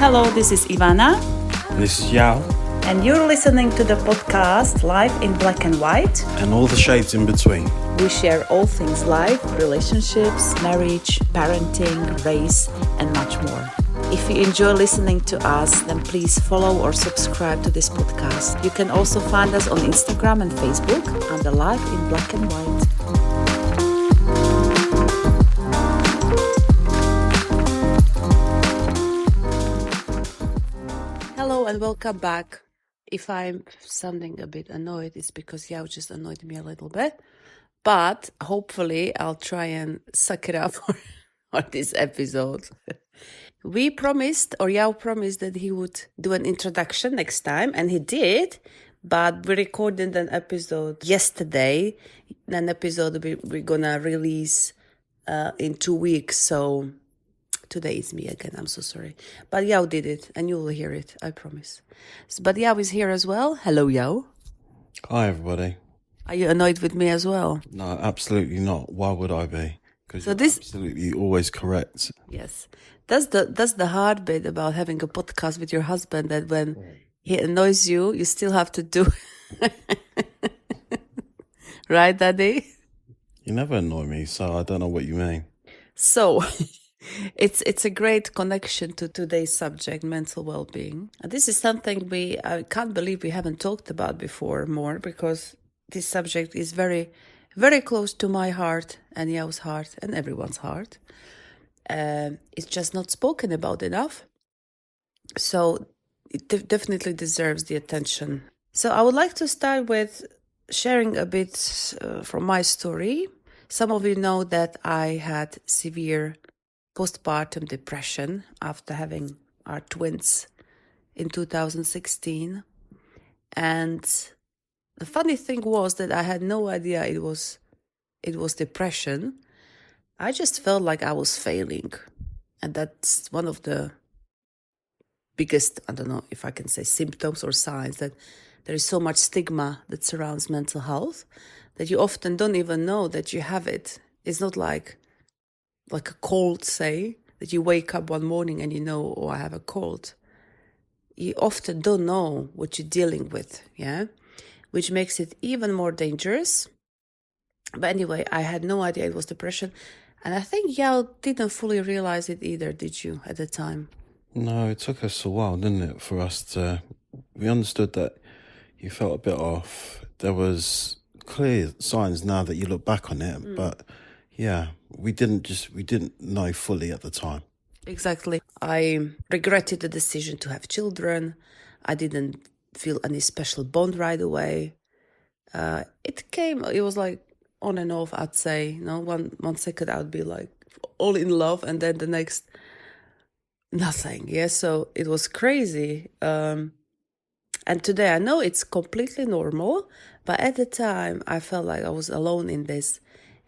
Hello, this is Ivana. This is Yaw. And you're listening to the podcast Life in Black and White. And all the shades in between. We share all things life, relationships, marriage, parenting, race, and much more. If you enjoy listening to us, then please follow or subscribe to this podcast. You can also find us on Instagram and Facebook under Life in Black and White. Hello and welcome back. If I'm sounding a bit annoyed, it's because Yao just annoyed me a little bit. But hopefully I'll try and suck it up for this episode. We promised, or Yao promised, that he would do an introduction next time, and he did. But we recorded an episode yesterday, an episode we're gonna release in 2 weeks. So today is me again. I'm so sorry. But Yao did it, and you will hear it, I promise. But Yao is here as well. Hello, Yao. Hi, everybody. Are you annoyed with me as well? No, absolutely not. Why would I be? Because So you're this- absolutely always correct. Yes. That's the hard bit about having a podcast with your husband, that when he annoys you, you still have to do right, Daddy? You never annoy me, so I don't know what you mean. So it's a great connection to today's subject, mental well-being. And this is something I can't believe we haven't talked about before more, because this subject is very, very close to my heart and Yao's heart and everyone's heart. It's just not spoken about enough. So it definitely deserves the attention. So I would like to start with sharing a bit from my story. Some of you know that I had severe postpartum depression after having our twins in 2016. And the funny thing was that I had no idea it was depression. I just felt like I was failing. And that's one of the biggest, I don't know if I can say symptoms or signs, that there is so much stigma that surrounds mental health that you often don't even know that you have it. It's not like a cold, say, that you wake up one morning and you know, oh, I have a cold. You often don't know what you're dealing with, yeah? Which makes it even more dangerous. But anyway, I had no idea it was depression. And I think Yao didn't fully realize it either, did you, at the time? No, it took us a while, didn't it, for us to... We understood that you felt a bit off. There was clear signs now that you look back on it. But yeah, we didn't know fully at the time. Exactly. I regretted the decision to have children. I didn't feel any special bond right away. It was like on and off, I'd say. You know, one second I would be like all in love, and then the next, nothing. Yeah, so it was crazy. And today I know it's completely normal, but at the time I felt like I was alone in this,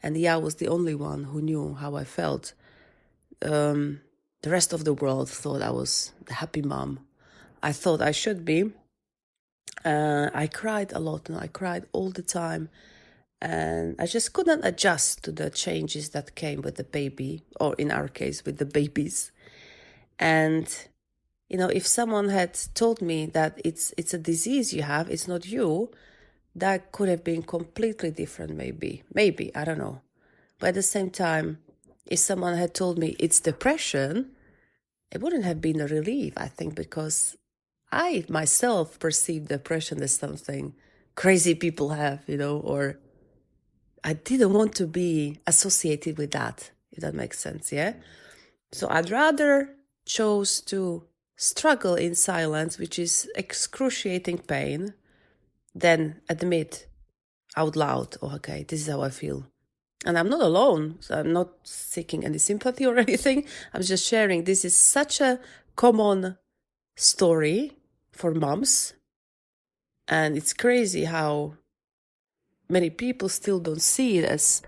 and Yao was the only one who knew how I felt. The rest of the world thought I was the happy mom. I thought I should be. I cried a lot, and I cried all the time. And I just couldn't adjust to the changes that came with the baby, or in our case, with the babies. And, you know, if someone had told me that it's a disease you have, it's not you, that could have been completely different, maybe, I don't know. But at the same time, if someone had told me it's depression, it wouldn't have been a relief, I think, because I myself perceived depression as something crazy people have, you know, or I didn't want to be associated with that, if that makes sense, yeah? So I'd rather chose to struggle in silence, which is excruciating pain, than admit out loud, oh, okay, this is how I feel. And I'm not alone, so I'm not seeking any sympathy or anything. I'm just sharing. This is such a common story for moms. And it's crazy how many people still don't see it as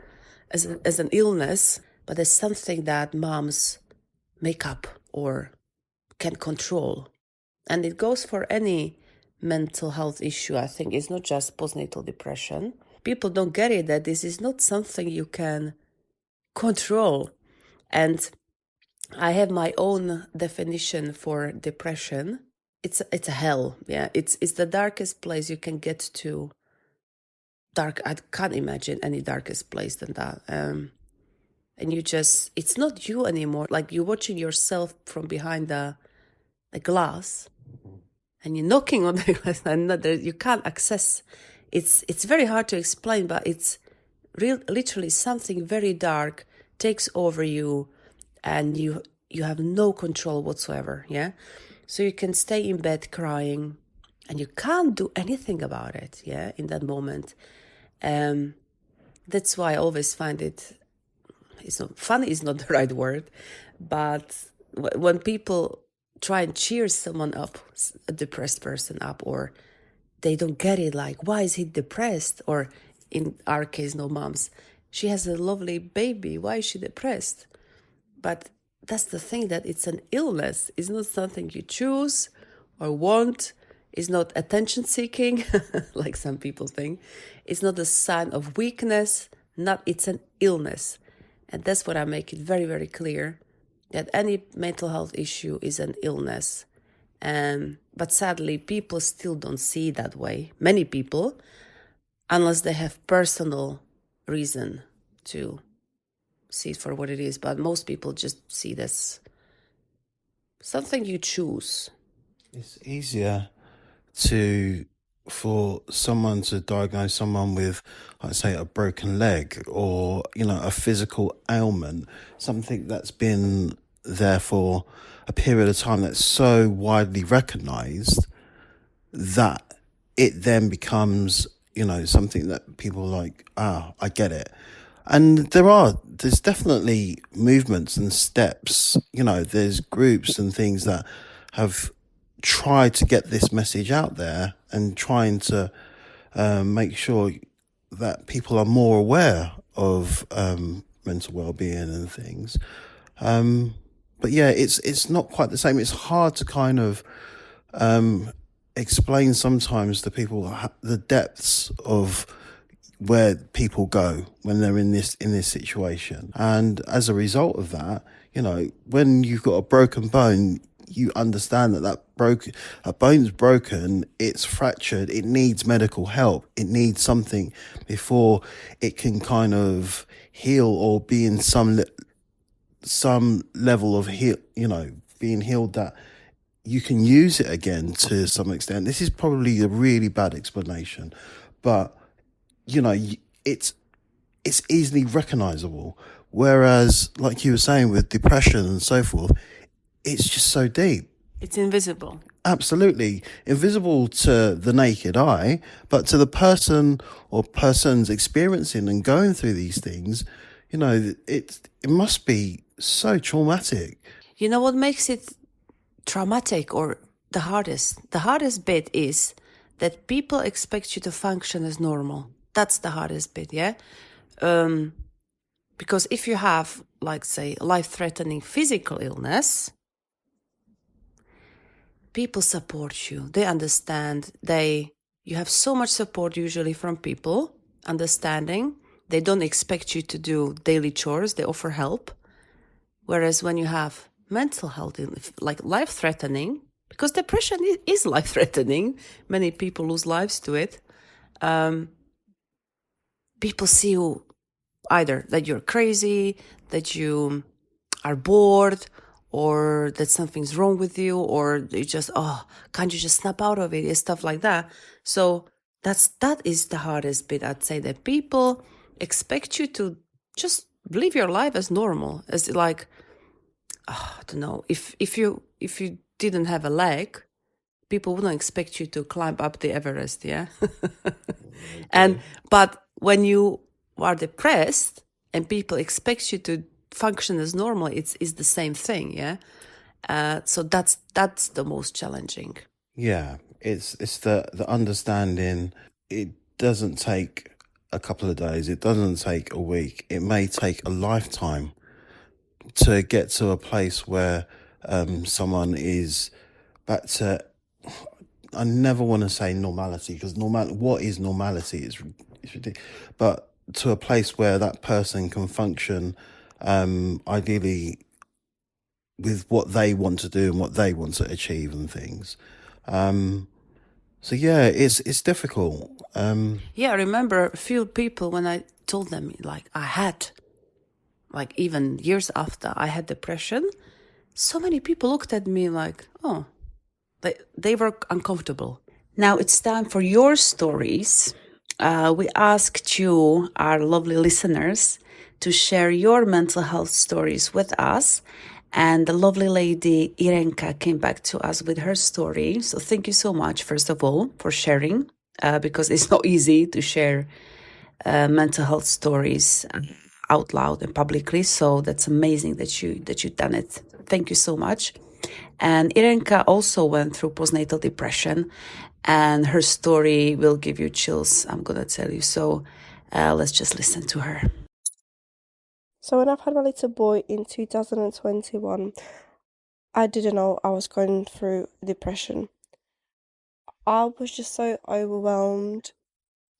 an illness, but as something that moms make up or can control. And it goes for any mental health issue, I think. It's not just postnatal depression. People don't get it, that this is not something you can control. And I have my own definition for depression. It's a hell. Yeah, it's the darkest place you can get to. Dark. I can't imagine any darkest place than that. And it's not you anymore. Like you're watching yourself from behind the glass, and you're knocking on the glass, and you can't access. It's very hard to explain, but it's literally something very dark takes over you, and you have no control whatsoever. Yeah, so you can stay in bed crying, and you can't do anything about it. Yeah, in that moment. That's why I always find it's not funny is not the right word, but when people try and cheer someone up, a depressed person up, or they don't get it, like, why is he depressed? Or in our case, no, moms, she has a lovely baby, why is she depressed? But that's the thing, that it's an illness. It's not something you choose or want. It's not attention seeking, like some people think. It's not a sign of weakness. It's an illness. And that's what I make it very, very clear, that any mental health issue is an illness. But sadly, people still don't see it that way. Many people, unless they have personal reason to see it for what it is. But most people just see this something you choose. It's easier for someone to diagnose someone with, let's say, a broken leg, or a physical ailment, something that's been there for a period of time, that's so widely recognized that it then becomes something that people are like, I get it. And there's definitely movements and steps, there's groups and things that have tried to get this message out there, and trying to make sure that people are more aware of mental well-being and things. But yeah, it's not quite the same. It's hard to kind of explain sometimes to people the depths of where people go when they're in this situation. And as a result of that, when you've got a broken bone, you understand a bone's broken, it's fractured, it needs medical help, it needs something before it can kind of heal, or be in some level of being healed, that you can use it again to some extent. This is probably a really bad explanation, but it's easily recognizable. Whereas, like you were saying, with depression and so forth, it's just so deep. It's invisible. Absolutely. Invisible to the naked eye, but to the person or persons experiencing and going through these things, it must be so traumatic. You know what makes it traumatic, or the hardest? The hardest bit is that people expect you to function as normal. That's the hardest bit, yeah? Because if you have, like, say, life-threatening physical illness, people support you. They understand. You have so much support usually from people, understanding. They don't expect you to do daily chores. They offer help. Whereas when you have mental health, like life-threatening, because depression is life-threatening, many people lose lives to it. People see you either that you're crazy, that you are bored, or that something's wrong with you, or you just, can't you just snap out of it, and stuff like that. So that is the hardest bit, I'd say, that people expect you to just live your life as normal, as like, I don't know, if you didn't have a leg, people wouldn't expect you to climb up the Everest, yeah? But when you are depressed and people expect you to function as normal, it's the same thing, yeah? So that's the most challenging. Yeah, it's the understanding. It doesn't take a couple of days, it doesn't take a week, it may take a lifetime to get to a place where someone is back to, I never want to say normality, because what is normality? It's ridiculous. But to a place where that person can function, ideally with what they want to do and what they want to achieve and things. So yeah, it's difficult. Yeah, I remember a few people when I told them, like, I had, like, even years after I had depression, so many people looked at me like, oh, they were uncomfortable. Now it's time for your stories. We asked you, our lovely listeners, to share your mental health stories with us. And the lovely lady Irenka came back to us with her story. So thank you so much, first of all, for sharing, because it's not easy to share mental health stories out loud and publicly. So that's amazing that you've done it. Thank you so much. And Irenka also went through postnatal depression, and her story will give you chills, I'm gonna tell you. So let's just listen to her. So when I've had my little boy in 2021, I didn't know I was going through depression. I was just so overwhelmed.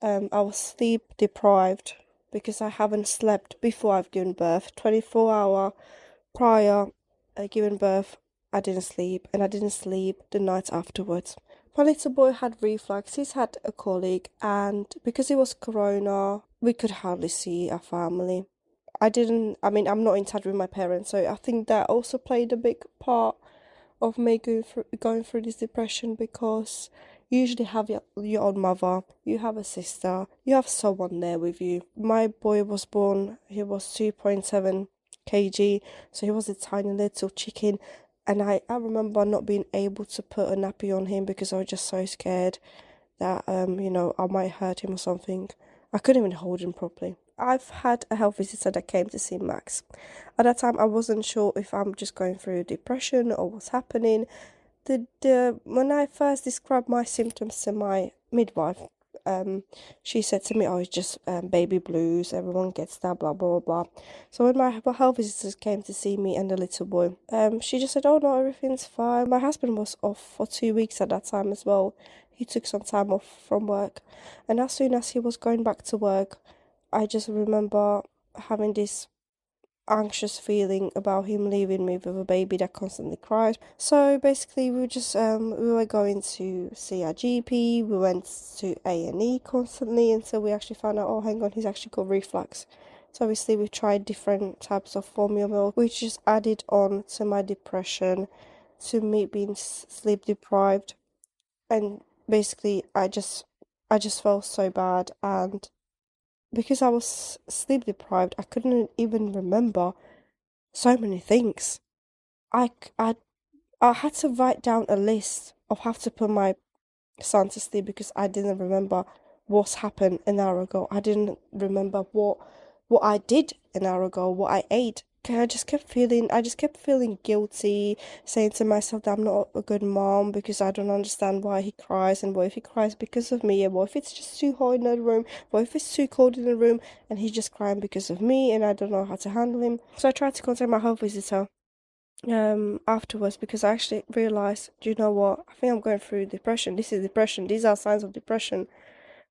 I was sleep deprived because I haven't slept before I've given birth. 24-hour prior giving birth, I didn't sleep, and I didn't sleep the night afterwards. My little boy had reflux. He's had a colic, and because it was corona, we could hardly see our family. I'm not in touch with my parents, so I think that also played a big part of me going through this depression, because you usually have your own mother, you have a sister, you have someone there with you. My boy was born, he was 2.7 kg, so he was a tiny little chicken, and I remember not being able to put a nappy on him because I was just so scared that I might hurt him or something. I couldn't even hold him properly. I've had a health visitor that came to see Max. At that time, I wasn't sure if I'm just going through depression or what's happening. When I first described my symptoms to my midwife, she said to me, "Oh, it's just baby blues. Everyone gets that, blah blah blah." So when my health visitors came to see me and the little boy, she just said, "Oh no, everything's fine." My husband was off for 2 weeks at that time as well. He took some time off from work, and as soon as he was going back to work, I just remember having this anxious feeling about him leaving me with a baby that constantly cries. So basically, we were going to see our GP. We went to A&E constantly until we actually found out, oh, hang on, he's actually got reflux. So obviously we tried different types of formula milk, which just added on to my depression, to me being sleep deprived, and basically I just felt so bad. And because I was sleep deprived, I couldn't even remember so many things. I, I, I had to write down a list of how to put my son to sleep because I didn't remember what's happened an hour ago. I didn't remember what I did an hour ago, what I ate. I just kept feeling guilty, saying to myself that I'm not a good mom because I don't understand why he cries, and what if he cries because of me, and what if it's just too hot in the room, what if it's too cold in the room, and he's just crying because of me, and I don't know how to handle him. So I tried to contact my health visitor afterwards, because I actually realized, do you know what? I think I'm going through depression. This is depression. These are signs of depression.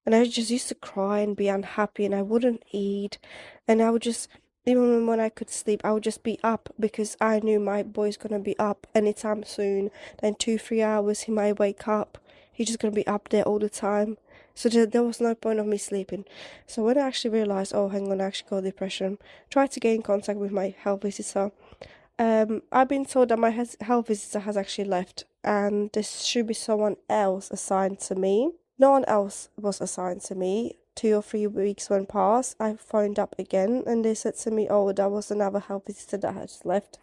And I just used to cry and be unhappy, and I wouldn't eat, and I would just, even when I could sleep, I would just be up because I knew my boy's gonna be up anytime soon. Then 2-3 hours he might wake up. He's just gonna be up there all the time. So there was no point of me sleeping. So when I actually realized, oh, hang on, I actually got depression, tried to get in contact with my health visitor. I've been told that my health visitor has actually left, and there should be someone else assigned to me. No one else was assigned to me. 2 or 3 weeks went past. I phoned up again, and they said to me, "Oh, that was another health visitor that has left."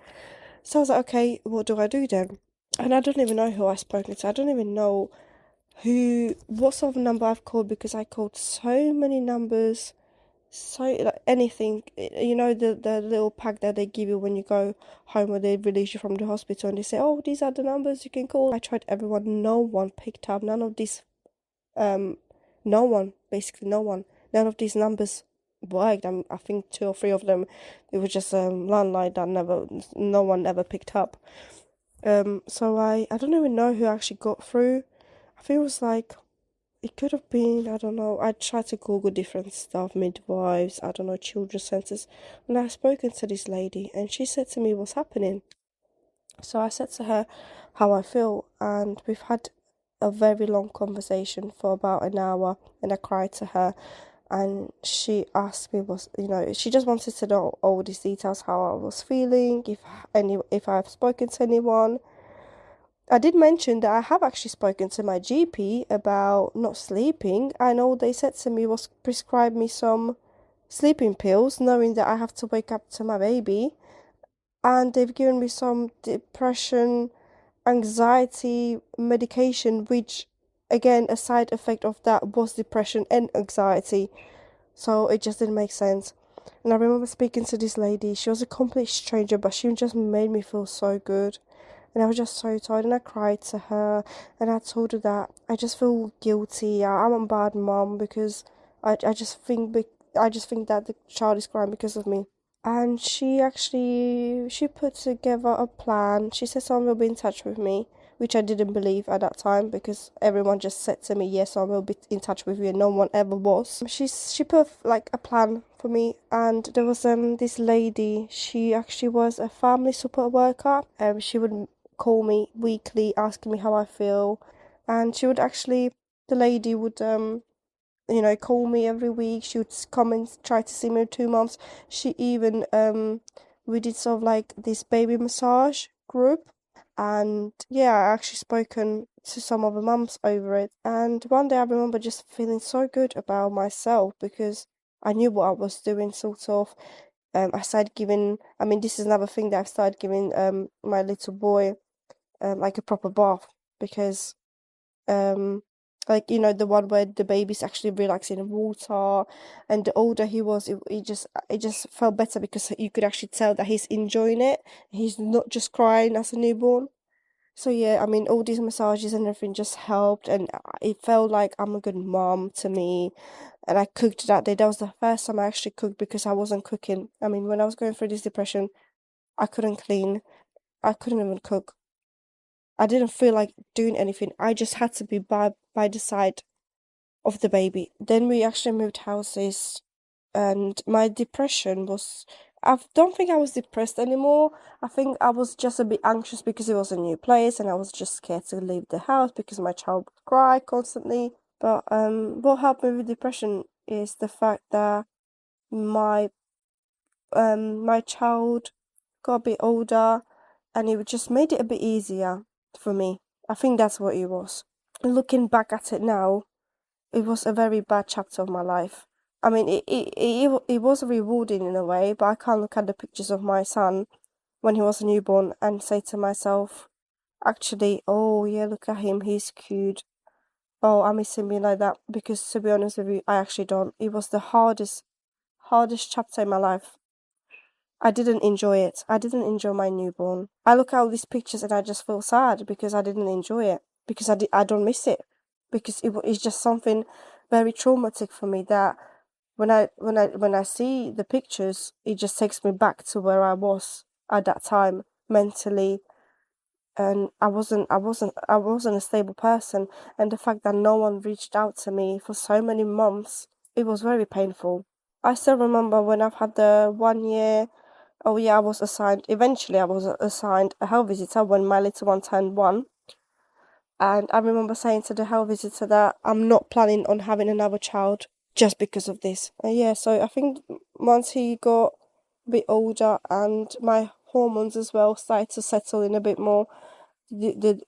So I was like, "Okay, what do I do then?" And I don't even know who I've spoken to. I don't even know what sort of number I've called, because I called so many numbers. So like anything, the little pack that they give you when you go home, or they release you from the hospital, and they say, "Oh, these are the numbers you can call." I tried everyone, no one picked up. None of these, no one, basically no one. None of these numbers worked. I think 2 or 3 of them, it was just landline that no one ever picked up. So I don't even know who actually got through. I think it was like, it could have been, I don't know. I tried to Google different stuff, midwives, I don't know, children's centers. And I've spoken to this lady, and she said to me, "What's happening?" So I said to her how I feel, and we've had a very long conversation for about an hour, and I cried to her, and she asked me, she just wanted to know all these details, how I was feeling, if I've spoken to anyone. I did mention that I have actually spoken to my GP about not sleeping, and all they said to me was prescribe me some sleeping pills, knowing that I have to wake up to my baby, and they've given me some depression, anxiety medication, which again, a side effect of that was depression and anxiety. So it just didn't make sense. And I remember speaking to this lady. She was a complete stranger, but she just made me feel so good. And I was just so tired, and I cried to her, and I told her that I just feel guilty. I'm a bad mom because I just think that the child is crying because of me. And she put together a plan. She said someone will be in touch with me, which I didn't believe at that time because everyone just said to me, yes, I will be in touch with you, and no one ever was. She put like a plan for me, and there was this lady. She actually was a family support worker. She would call me weekly, asking me how I feel, and the lady would call me every week. She would come and try to see me in 2 months. She even we did sort of like this baby massage group, and yeah, I actually spoken to some of the mums over it. And one day I remember just feeling so good about myself because I knew what I was doing, sort of. I started giving. I mean, this is another thing that I've started giving my little boy like a proper bath because like the one where the baby's actually relaxing in water, and the older he was, it just felt better because you could actually tell that he's enjoying it. He's not just crying as a newborn. So yeah, I mean, all these massages and everything just helped, and it felt like I'm a good mom to me. And I cooked that day. That was the first time I actually cooked because I wasn't cooking. I mean, when I was going through this depression, I couldn't clean. I couldn't even cook. I didn't feel like doing anything. I just had to be by the side of the baby. Then we actually moved houses, and my depression was. I don't think I was depressed anymore. I think I was just a bit anxious because it was a new place, and I was just scared to leave the house because my child would cry constantly. But what helped me with depression is the fact that my my child got a bit older, and it just made it a bit easier for me. I think that's what it was. Looking back at it now, it was a very bad chapter of my life. I mean, it was rewarding in a way, but I can't look at the pictures of my son when he was a newborn and say to myself, actually, oh yeah, look at him, he's cute. Oh, I miss him being like that. Because to be honest with you, I actually don't. It was the hardest chapter in my life. I didn't enjoy it. I didn't enjoy my newborn. I look at all these pictures and I just feel sad because I didn't enjoy it. Because I don't miss it. Because it's just something very traumatic for me that when I see the pictures, it just takes me back to where I was at that time mentally, and I wasn't a stable person, and the fact that no one reached out to me for so many months, it was very painful. I still remember when I've had the 1 year. Oh yeah, eventually I was assigned a health visitor when my little one turned 1. And I remember saying to the health visitor that I'm not planning on having another child just because of this. Yeah, so I think once he got a bit older and my hormones as well started to settle in a bit more, the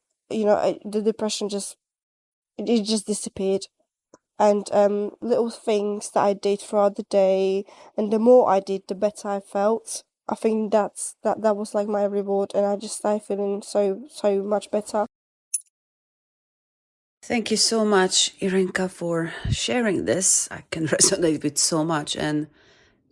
depression it just disappeared. And little things that I did throughout the day, and the more I did, the better I felt. I think that was like my reward, and I just started feeling so much better. Thank you so much, Irenka, for sharing this. I can resonate with so much, and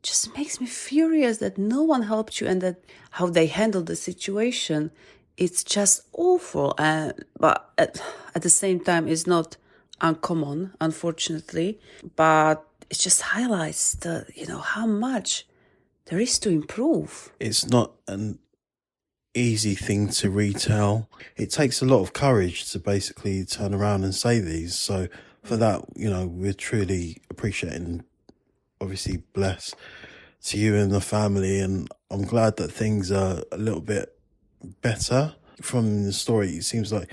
just makes me furious that no one helped you and that how they handled the situation. It's just awful. But at the same time, it's not uncommon, unfortunately. But it just highlights how much there is to improve. It's not an easy thing to retell. It takes a lot of courage to basically turn around and say these. So for that, we're truly appreciating, obviously blessed to you and the family. And I'm glad that things are a little bit better. From the story, it seems like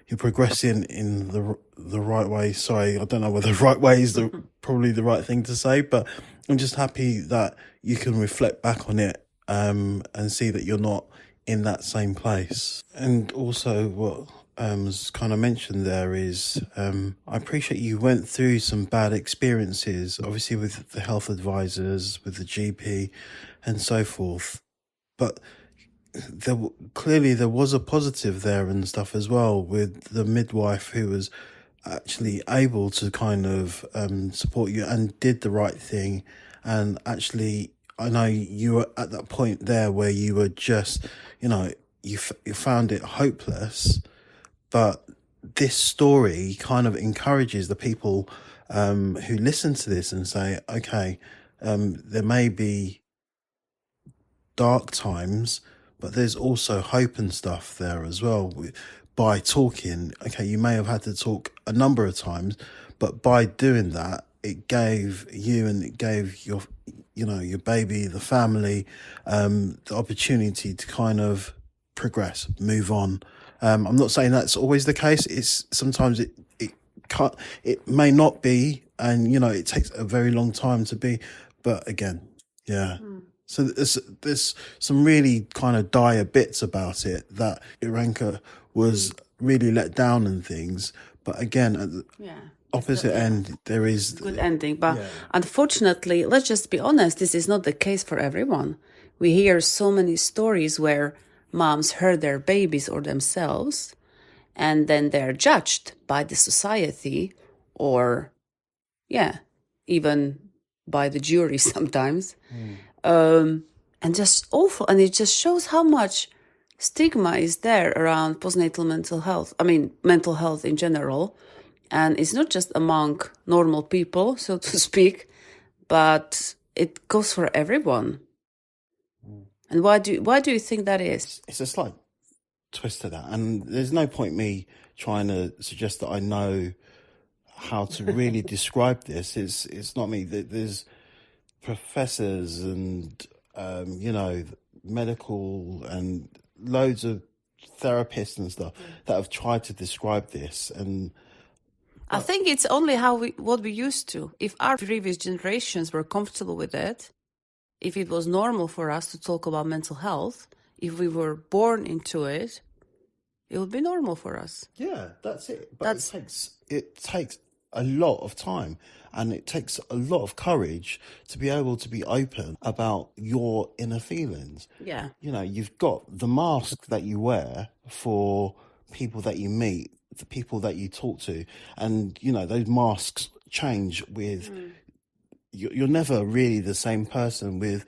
you're progressing in the right way. Sorry, I don't know whether the right way is probably the right thing to say, but I'm just happy that you can reflect back on it and see that you're not in that same place. And also what was kind of mentioned there is I appreciate you went through some bad experiences, obviously with the health advisors, with the GP and so forth, but there was a positive there and stuff as well, with the midwife who was actually able to kind of support you and did the right thing. And actually, I know you were at that point there where you were just, you found it hopeless, but this story kind of encourages the people who listen to this and say, okay, there may be dark times, but there's also hope and stuff there as well. By talking, okay, you may have had to talk a number of times, but by doing that, it gave you and it gave your baby, the family, the opportunity to kind of progress, move on. I'm not saying that's always the case. It's sometimes it can't, it may not be, and it takes a very long time to be, but again, yeah. So there's some really kind of dire bits about it, that Iranka was really let down and things. But again, at the opposite end, there is good ending. But unfortunately, let's just be honest, this is not the case for everyone. We hear so many stories where moms hurt their babies or themselves, and then they're judged by the society or, even by the jury sometimes. And just awful. And it just shows how much stigma is there around postnatal mental health. I mean, mental health in general. And it's not just among normal people, so to speak, but it goes for everyone. And why do you think that is? It's a slight twist to that. And there's no point me trying to suggest that I know how to really describe this. It's not me. There's professors and medical and loads of therapists and stuff that have tried to describe this, and I think it's only what we used to. If our previous generations were comfortable with it, if it was normal for us to talk about mental health, if we were born into it, it would be normal for us. Yeah, that's it. But it takes a lot of time, and it takes a lot of courage to be able to be open about your inner feelings. Yeah. You've got the mask that you wear for people that you meet, the people that you talk to, and, those masks change with... You're never really the same person with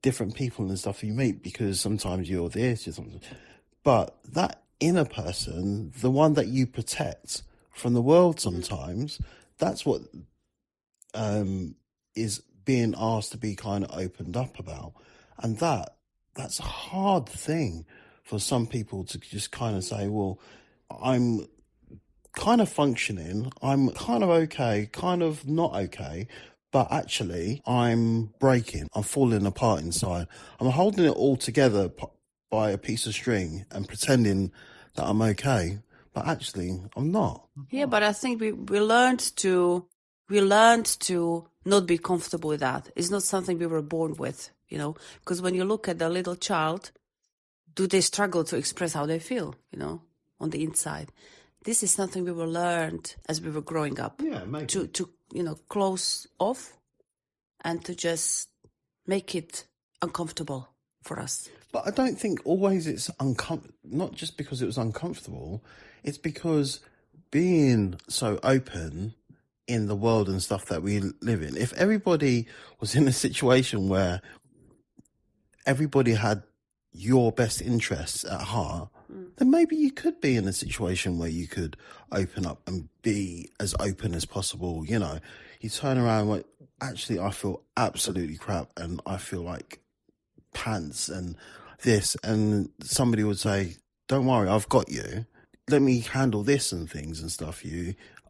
different people and stuff you meet, because sometimes you're this, you're something. But that inner person, the one that you protect from the world sometimes, that's what is being asked to be kind of opened up about. And that's a hard thing for some people to just kind of say, well, I'm kind of functioning, I'm kind of okay, kind of not okay, but actually I'm breaking, I'm falling apart inside. I'm holding it all together by a piece of string and pretending that I'm okay, but actually I'm not. Yeah, but I think we learned to not be comfortable with that. It's not something we were born with, because when you look at a little child, do they struggle to express how they feel, on the inside? This is something we were learned as we were growing up. Yeah, maybe. To close off and to just make it uncomfortable for us. But I don't think always it's not just because it was uncomfortable, it's because being so open in the world and stuff that we live in, if everybody was in a situation where everybody had your best interests at heart, then maybe you could be in a situation where you could open up and be as open as possible. You turn around and like, actually, I feel absolutely crap and I feel like pants and this, and somebody would say, don't worry, I've got you. Let me handle this and things and stuff.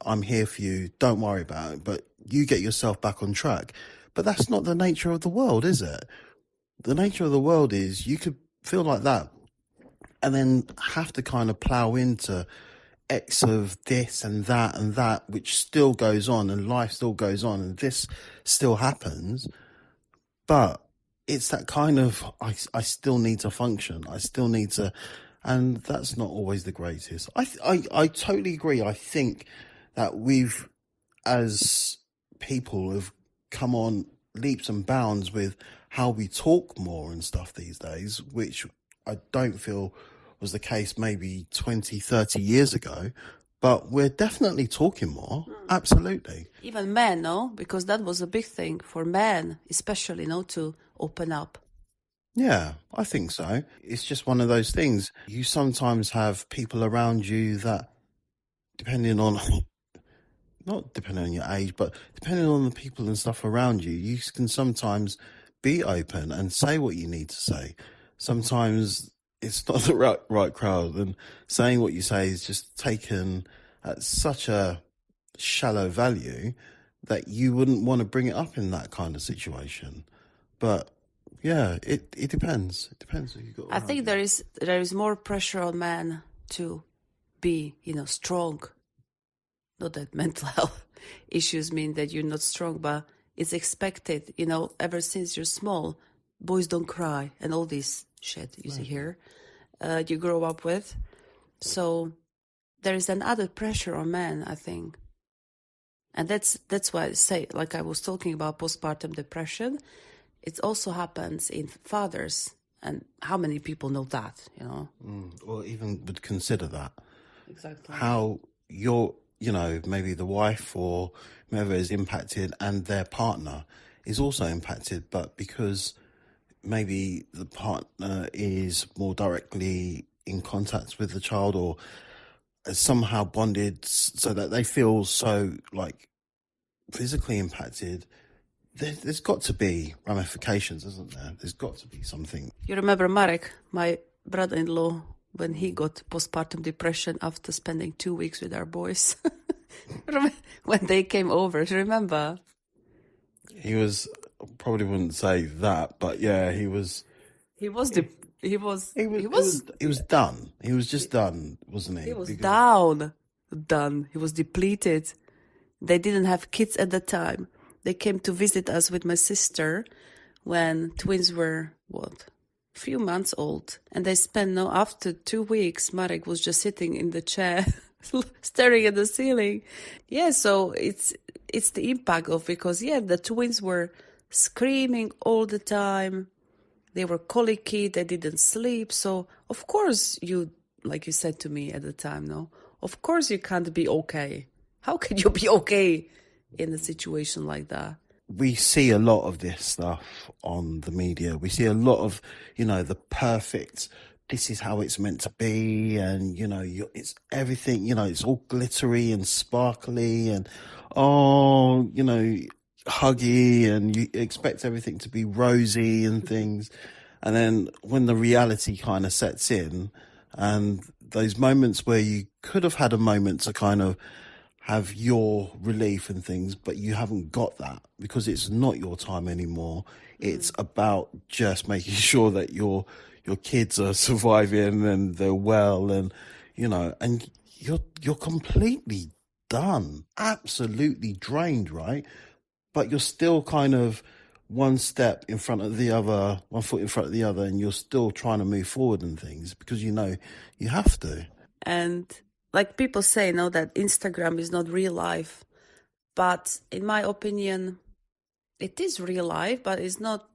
I'm here for you. Don't worry about it. But you get yourself back on track. But that's not the nature of the world, is it? The nature of the world is you could feel like that and then have to kind of plow into X of this and that, which still goes on, and life still goes on, and this still happens. But it's that kind of, I still need to function. I still need to, and that's not always the greatest. I totally agree. I think that we've, as people, have come on leaps and bounds with how we talk more and stuff these days, which I don't feel was the case maybe 20, 30 years ago. But we're definitely talking more. Absolutely. Even men, no? Because that was a big thing for men, especially, to open up. Yeah, I think so. It's just one of those things. You sometimes have people around you that, depending on, not depending on your age, but depending on the people and stuff around you, you can sometimes be open and say what you need to say. Sometimes it's not the right crowd, and saying what you say is just taken at such a shallow value that you wouldn't want to bring it up in that kind of situation. But yeah, it depends. It depends who you got. I think there is more pressure on men to be, strong. Not that mental health issues mean that you're not strong, but it's expected, ever since you're small. Boys don't cry and all this shit you see here, you grow up with. So there is another pressure on men, I think. And that's why I say, like I was talking about postpartum depression, it also happens in fathers. And how many people know that, Or even would consider that. Exactly. How you're, maybe the wife or whoever is impacted and their partner is also impacted, but because maybe the partner is more directly in contact with the child or is somehow bonded so that they feel so like physically impacted, there's got to be ramifications, isn't there? There's got to be something. You remember Marek, my brother-in-law, when he got postpartum depression after spending 2 weeks with our boys? When they came over, do you remember? He was, probably wouldn't say that, but yeah, he was done. He was just done, wasn't he? He was done. He was depleted. They didn't have kids at the time. They came to visit us with my sister when twins were, a few months old. And they spent, after 2 weeks, Marek was just sitting in the chair, staring at the ceiling. Yeah, so it's the impact of, because, the twins were screaming all the time. They were colicky, they didn't sleep. So, of course, like you said to me at the time, of course you can't be okay. How can you be okay in a situation like that? We see a lot of this stuff on the media. We see a lot of, the perfect, this is how it's meant to be. And, it's everything, it's all glittery and sparkly and, huggy, and you expect everything to be rosy and things. And then when the reality kind of sets in, and those moments where you could have had a moment to kind of have your relief and things, but you haven't got that because it's not your time anymore. It's about just making sure that your kids are surviving and they're well, and and you're completely done, absolutely drained, right? But you're still kind of one step in front of the other, one foot in front of the other, and you're still trying to move forward and things because you have to. And like people say, that Instagram is not real life. But in my opinion, it is real life, but it's not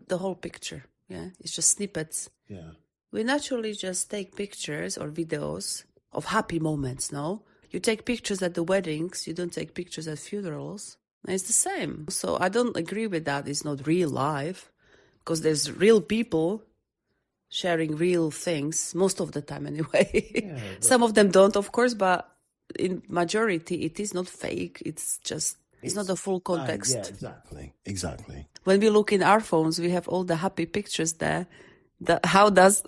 the whole picture. Yeah, it's just snippets. Yeah. We naturally just take pictures or videos of happy moments, no? You take pictures at the weddings, you don't take pictures at funerals. It's the same. So I don't agree with that. It's not real life, because there's real people sharing real things most of the time anyway. Yeah, some of them don't, of course, but in majority it is not fake. It's not the full context. Yeah, exactly. When we look in our phones, we have all the happy pictures there. How does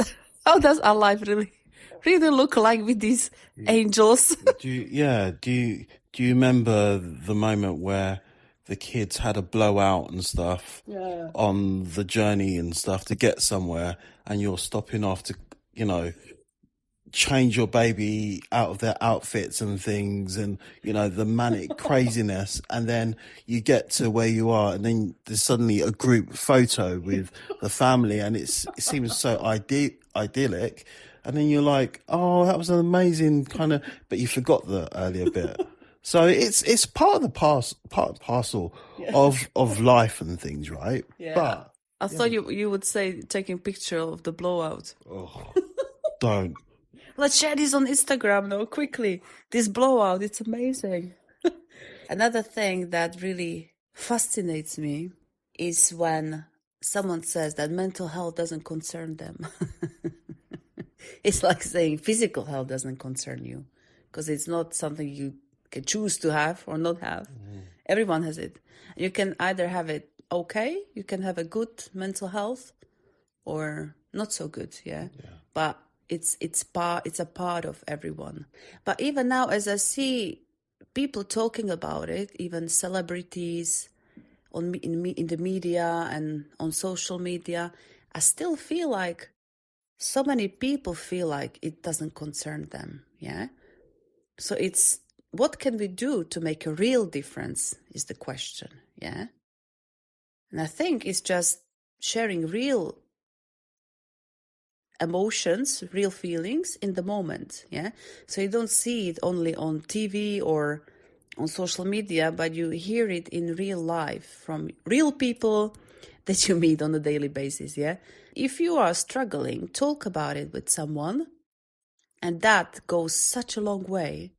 our life really look like with these angels? Do you remember the moment where the kids had a blowout and stuff on the journey and stuff to get somewhere, and you're stopping off to, change your baby out of their outfits and things, and the manic craziness, and then you get to where you are, and then there's suddenly a group photo with the family, and it seems so idyllic, and then you're like, oh, that was an amazing kind of, but you forgot the earlier bit. So it's part of the part and parcel of life and things, right? Yeah. But I thought you would say taking picture of the blowout. oh, don't. Let's share this on Instagram now, quickly. This blowout, it's amazing. Another thing that really fascinates me is when someone says that mental health doesn't concern them. It's like saying physical health doesn't concern you, because it's not something you can choose to have or not have. Everyone has it. You can either have it okay, you can have a good mental health, or not so good, but it's a part of everyone. But even now, as I see people talking about it, even celebrities in the media and on social media, I still feel like so many people feel like it doesn't concern them. So it's, what can we do to make a real difference is the question. And I think it's just sharing real emotions, real feelings in the moment. So you don't see it only on TV or on social media, but you hear it in real life from real people that you meet on a daily basis. If you are struggling, talk about it with someone, and that goes such a long way.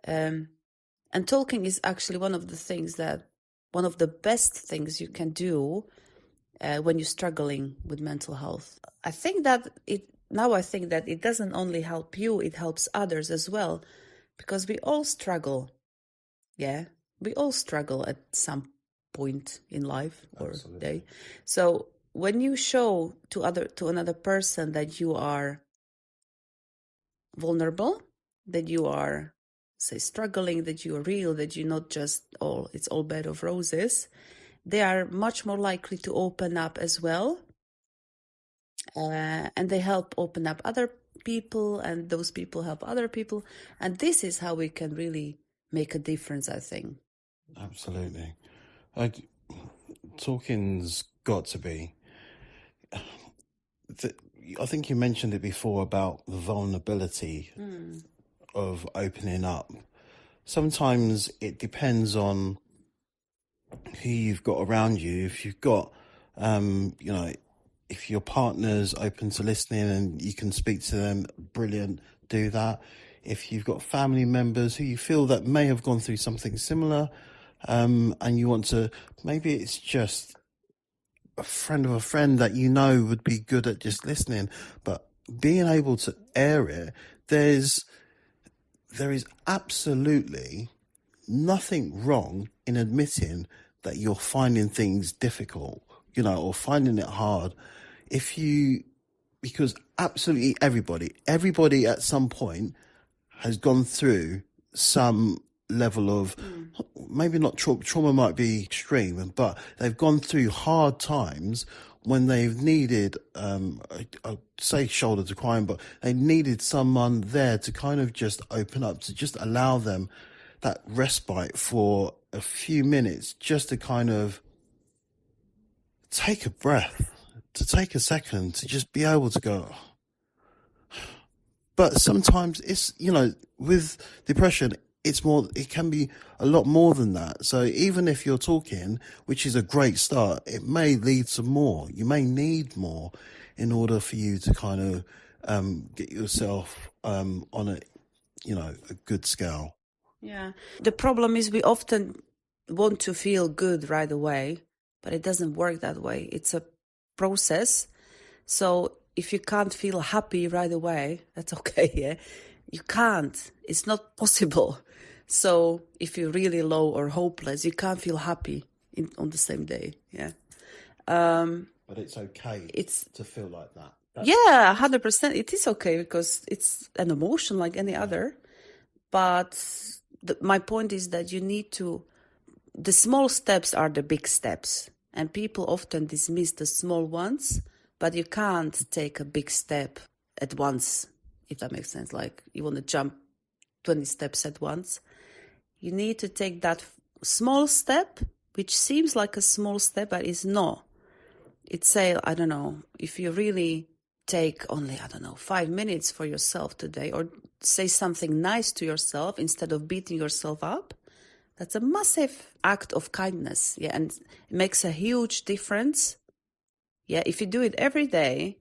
And talking is actually one of the best things you can do when you're struggling with mental health. I think that it doesn't only help you, it helps others as well, because we all struggle. We all struggle at some point in life or day. So when you show to another person that you are vulnerable, that you are, say, struggling, that you are real, that you're not just it's all bed of roses, they are much more likely to open up as well. And they help open up other people, and those people help other people. And this is how we can really make a difference, I think. Absolutely. Talking's got to be. I think you mentioned it before about the vulnerability of opening up. Sometimes it depends on who you've got around you. If you've got, if your partner's open to listening and you can speak to them, brilliant, do that. If you've got family members who you feel that may have gone through something similar, and you want to, maybe it's just a friend of a friend that would be good at just listening, but being able to air it, there is absolutely nothing wrong in admitting that you're finding things difficult, or finding it hard. Because absolutely everybody at some point has gone through some level of, maybe not trauma might be extreme, but they've gone through hard times when they've needed, I'd say shoulder to cry on, but they needed someone there to kind of just open up, to just allow them that respite for a few minutes, just to kind of take a breath, to take a second, to just be able to go. But sometimes it's, with depression, it can be a lot more than that. So even if you're talking, which is a great start, it may lead to more. You may need more in order for you to kind of get yourself on a good scale. Yeah. The problem is we often want to feel good right away, but it doesn't work that way. It's a process. So if you can't feel happy right away, that's okay. You can't. It's not possible. So if you're really low or hopeless, you can't feel happy on the same day. But it's okay to feel like that. 100%. It is okay, because it's an emotion like any other. But my point is that you need to, the small steps are the big steps. And people often dismiss the small ones, but you can't take a big step at once if that makes sense. Like you want to jump 20 steps at once. You need to take that small step, which seems like a small step, but is not. It's say, I don't know, if you really take only, 5 minutes for yourself today, or say something nice to yourself instead of beating yourself up, that's a massive act of kindness. Yeah, and it makes a huge difference. Yeah, if you do it every day,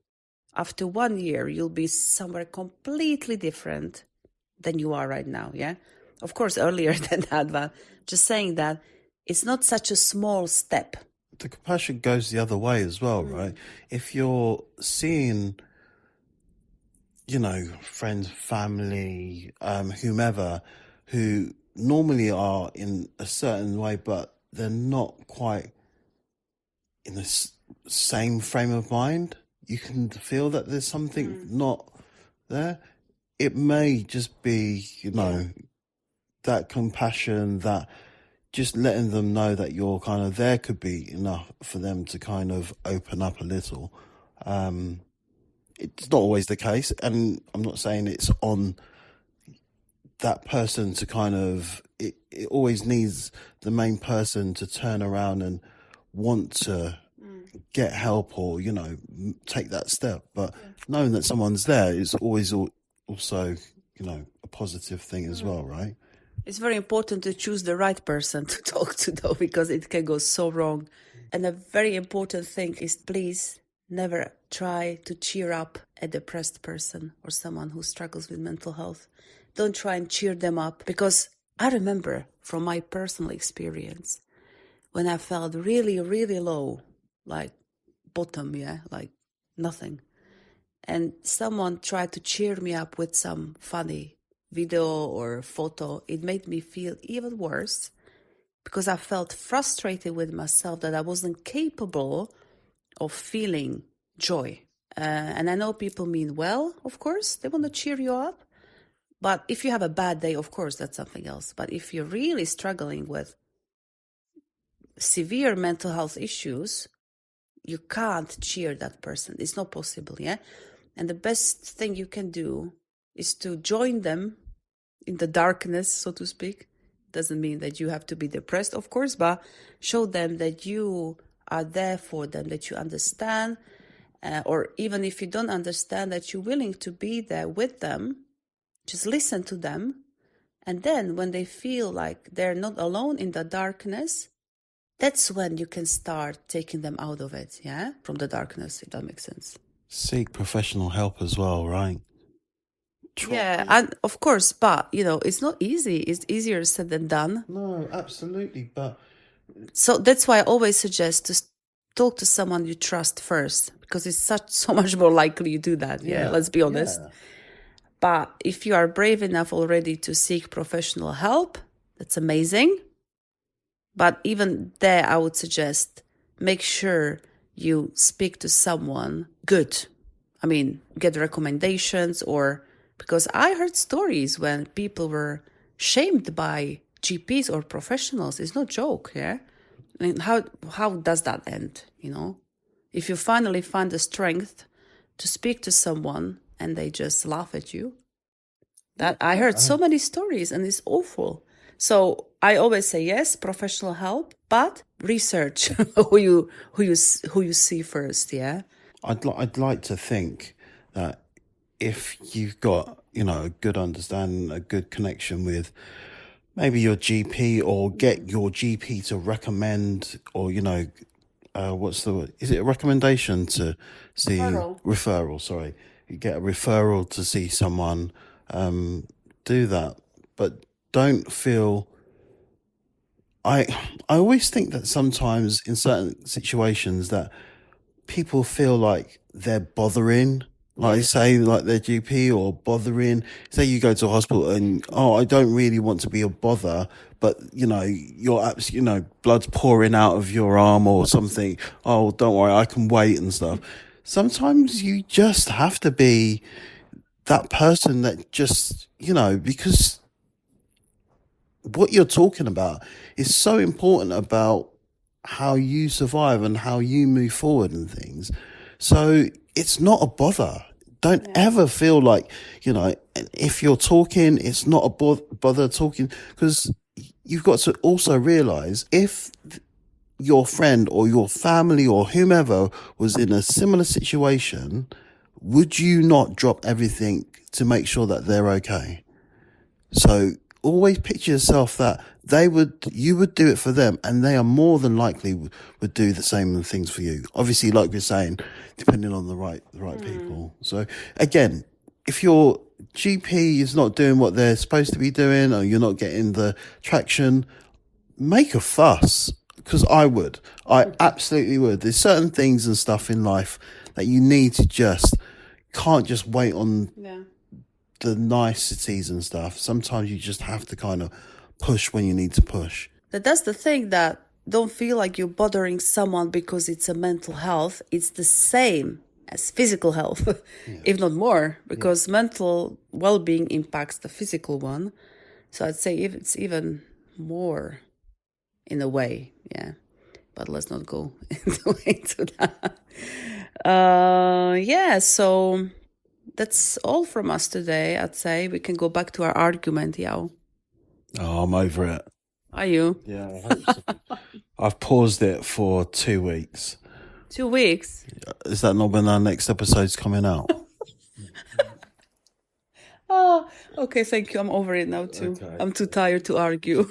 after 1 year, you'll be somewhere completely different than you are right now. Yeah, of course, earlier than that, but just saying that it's not such a small step. The compassion goes the other way as well, right? If you're seeing, friends, family, whomever, who normally are in a certain way, but they're not quite in the same frame of mind, you can feel that there's something not there. It may just be, that compassion, that just letting them know that you're kind of there could be enough for them to kind of open up a little. It's not always the case, and I'm not saying it's on that person to kind of, it always needs the main person to turn around and want to get help or, take that step. But knowing that someone's there is always also, a positive thing as well, right? It's very important to choose the right person to talk to, though, because it can go so wrong. And a very important thing is, please never try to cheer up a depressed person or someone who struggles with mental health. Don't try and cheer them up, because I remember from my personal experience, when I felt really, really low, like bottom, like nothing. And someone tried to cheer me up with some funny video or photo, it made me feel even worse, because I felt frustrated with myself that I wasn't capable of feeling joy. And I know people mean well, of course, they want to cheer you up. But if you have a bad day, of course, that's something else. But if you're really struggling with severe mental health issues, you can't cheer that person. It's not possible, yeah? And the best thing you can do is to join them in the darkness, so to speak. Doesn't mean that you have to be depressed, of course, but show them that you are there for them, that you understand, or even if you don't understand, that you're willing to be there with them. Just listen to them. And then when they feel like they're not alone in the darkness, that's when you can start taking them out of it, yeah? From the darkness, if that makes sense. Seek professional help as well, right? Yeah, and of course, but, it's not easy. It's easier said than done. No, absolutely, but... So that's why I always suggest to talk to someone you trust first, because it's so much more likely you do that, let's be honest. Yeah. But if you are brave enough already to seek professional help, that's amazing. But even there, I would suggest make sure you speak to someone good. I mean, get recommendations, or because I heard stories when people were shamed by GPs or professionals. It's no joke, yeah? I mean, how does that end, If you finally find the strength to speak to someone and they just laugh at you. That I heard so many stories, and it's awful. So I always say yes, professional help, but research who you see first. Yeah, I'd like to think that if you've got a good understanding, a good connection with maybe your GP, or get your GP to recommend, or what's the word? Is it a recommendation to see referral? Sorry, you get a referral to see someone. Do that, but don't feel. I always think that sometimes in certain situations that people feel like they're bothering, like say like their GP, or bothering. Say you go to a hospital and I don't really want to be a bother, but you're blood's pouring out of your arm or something. Oh, don't worry, I can wait and stuff. Sometimes you just have to be that person that just, because what you're talking about is so important about how you survive and how you move forward and things. So it's not a bother. Don't ever feel like, if you're talking, it's not a bother talking, because you've got to also realize if your friend or your family or whomever was in a similar situation, would you not drop everything to make sure that they're okay? So always picture yourself that you would do it for them, and they are more than likely would do the same things for you. Obviously, like we're saying, depending on the right people. So again, if your GP is not doing what they're supposed to be doing, or you're not getting the traction, make a fuss. Because I absolutely would. There's certain things and stuff in life that you need to can't just wait on the niceties and stuff. Sometimes you just have to kind of push when you need to push. That's the thing, that don't feel like you're bothering someone because it's a mental health. It's the same as physical health, if not more, because mental well-being impacts the physical one. So I'd say it's even more in a way, but let's not go into that. So that's all from us today. I'd say we can go back to our argument, Yaw. Oh, I'm over it. Are you? Yeah, I hope so. I've paused it for 2 weeks. 2 weeks? Is that not when our next episode's coming out? Oh, okay, thank you. I'm over it now too. Okay. I'm too tired to argue.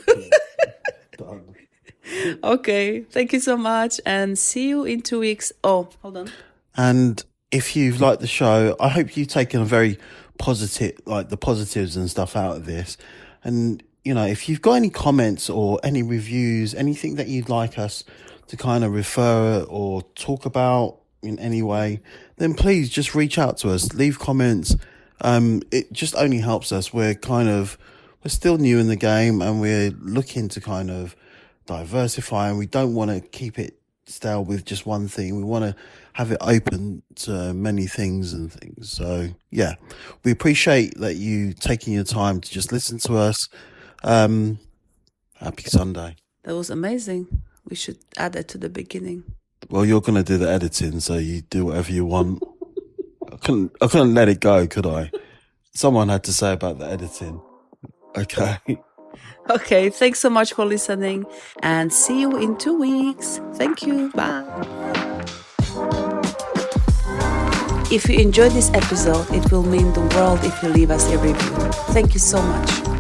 Okay, thank you so much, and see you in 2 weeks. Oh, hold on. And if you've liked the show, I hope you've taken a very positive, like the positives and stuff out of this. And, if you've got any comments or any reviews, anything that you'd like us to kind of refer or talk about in any way, then please just reach out to us, leave comments. It just only helps us. We're still new in the game, and we're looking to kind of diversify, and we don't want to keep it stale with just one thing. We want to have it open to many things and things. So we appreciate that you taking your time to just listen to us. Happy Sunday. That was amazing. We should add that to the beginning. Well, you're going to do the editing, so you do whatever you want. I couldn't let it go, could I? Someone had to say about the editing. Okay. Okay, thanks so much for listening, and see you in 2 weeks. Thank you. Bye. If you enjoyed this episode, it will mean the world if you leave us a review. Thank you so much.